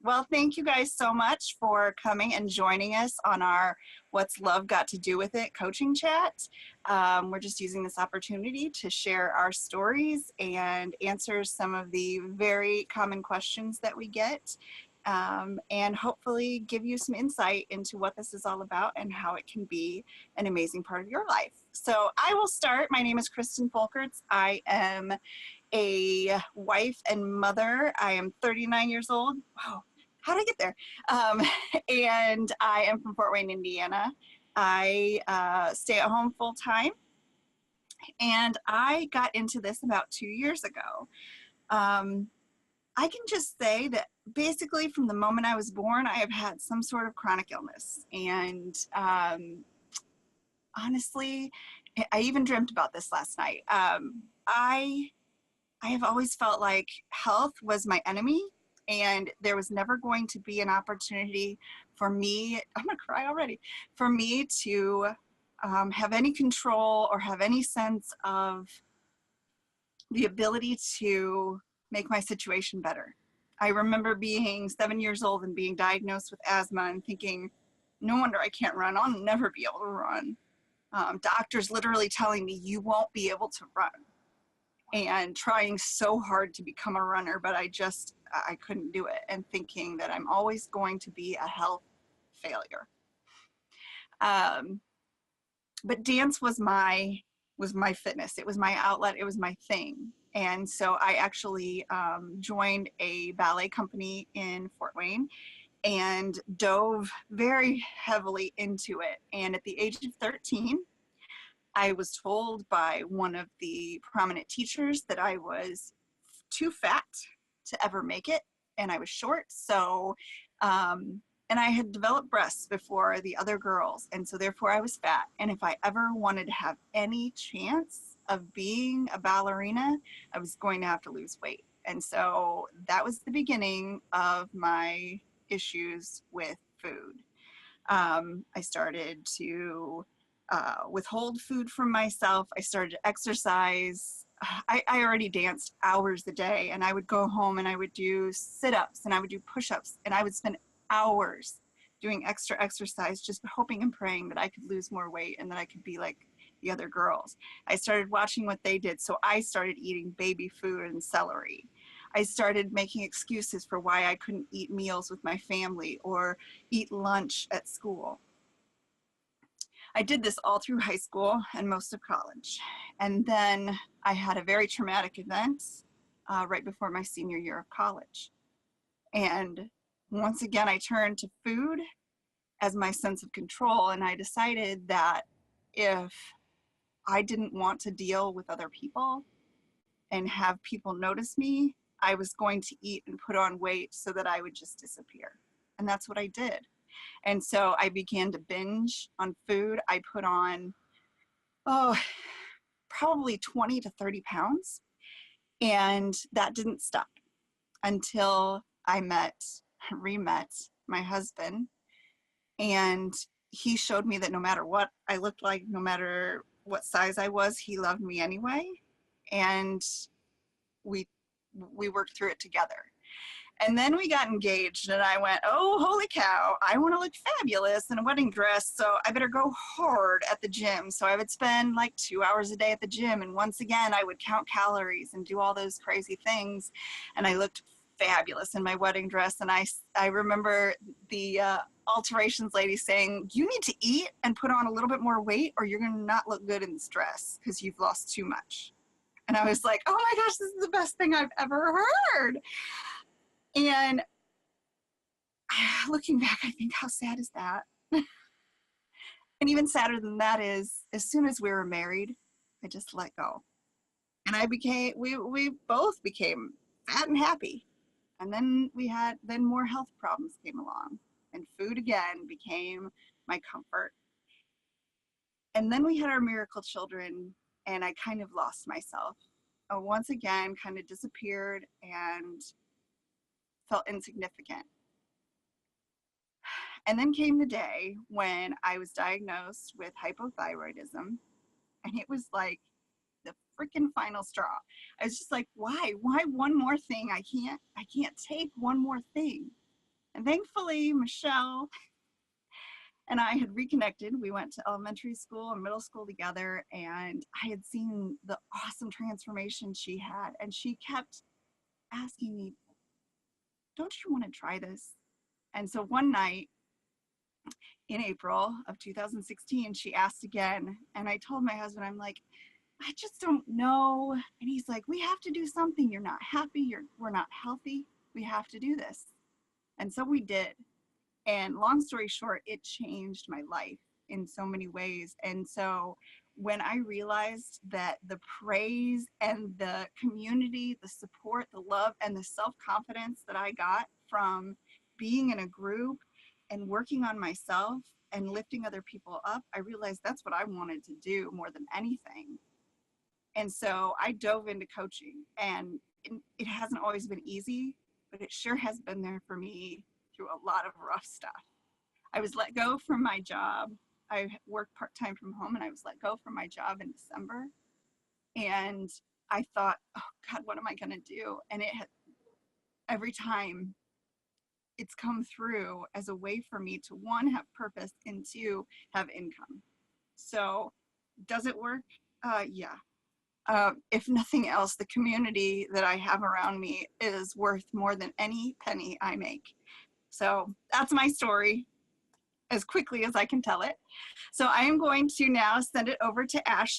Well, thank you guys so much for coming and joining us on our What's Love Got to Do with It coaching chat. We're just using this opportunity to share our stories and answer some of the very common questions that we get, and hopefully give you some insight into what this is all about and how it can be an amazing part of your life. So I will start. My name is Kristin Folkerts. I am a wife and mother. I am 39 years old. Wow, how did I get there? And I am from Fort Wayne, Indiana. I stay at home full time, and I got into this about 2 years ago. I can just say that basically from the moment I was born, I have had some sort of chronic illness. And honestly, I even dreamt about this last night. I have always felt like health was my enemy, and there was never going to be an opportunity for me, I'm gonna cry already, for me to have any control or have any sense of the ability to make my situation better. I remember being 7 years old and being diagnosed with asthma and thinking, no wonder I can't run, I'll never be able to run. Doctors literally telling me you won't be able to run, and trying so hard to become a runner, but I couldn't do it, and thinking that I'm always going to be a health failure. But dance was my fitness. It was my outlet. It was my thing. And so I actually joined a ballet company in Fort Wayne and dove very heavily into it. And at the age of 13, I was told by one of the prominent teachers that I was too fat to ever make it, and I was short. So, and I had developed breasts before the other girls, and so therefore I was fat. And if I ever wanted to have any chance of being a ballerina, I was going to have to lose weight. And so that was the beginning of my issues with food. I started to withhold food from myself. I started to exercise. I already danced hours a day, and I would go home and I would do sit-ups and I would do push-ups, and I would spend hours doing extra exercise, just hoping and praying that I could lose more weight and that I could be like the other girls. I started watching what they did, so I started eating baby food and celery. I started making excuses for why I couldn't eat meals with my family or eat lunch at school. I did this all through high school and most of college. And then I had a very traumatic event right before my senior year of college. And once again, I turned to food as my sense of control. And I decided that if I didn't want to deal with other people and have people notice me, I was going to eat and put on weight so that I would just disappear. And that's what I did. And so I began to binge on food. I put on, probably 20 to 30 pounds. And that didn't stop until I re-met my husband. And he showed me that no matter what I looked like, no matter what size I was, he loved me anyway. And we worked through it together. And then we got engaged, and I went, oh, holy cow, I want to look fabulous in a wedding dress, so I better go hard at the gym. So I would spend like 2 hours a day at the gym, and once again, I would count calories and do all those crazy things, and I looked fabulous in my wedding dress. And I remember the alterations lady saying, you need to eat and put on a little bit more weight, or you're going to not look good in this dress because you've lost too much. And I was like, oh my gosh, this is the best thing I've ever heard. And looking back, I think, how sad is that? And even sadder than that is, as soon as we were married, I just let go. And we both became fat and happy. And then more health problems came along, and food again became my comfort. And then we had our miracle children, and I kind of lost myself. I once again kind of disappeared and felt insignificant. And then came the day when I was diagnosed with hypothyroidism, and it was like the freaking final straw. I was just like, why one more thing? I can't take one more thing. And thankfully, Michelle and I had reconnected. We went to elementary school and middle school together, and I had seen the awesome transformation she had. And she kept asking me, don't you want to try this? And so one night in April of 2016, she asked again. And I told my husband, I'm like, I just don't know. And he's like, we have to do something. You're not happy. We're not healthy. We have to do this. And so we did. And long story short, it changed my life in so many ways. And so when I realized that the praise and the community, the support, the love, and the self-confidence that I got from being in a group and working on myself and lifting other people up, I realized that's what I wanted to do more than anything. And so I dove into coaching, and it hasn't always been easy, but it sure has been there for me through a lot of rough stuff. I was let go from my job. I worked part-time from home, and I was let go from my job in December. And I thought, oh God, what am I going to do? And every time it's come through as a way for me to, one, have purpose, and two, have income. So does it work? Yeah. If nothing else, the community that I have around me is worth more than any penny I make. So that's my story as quickly as I can tell it. So I am going to now send it over to Ashley.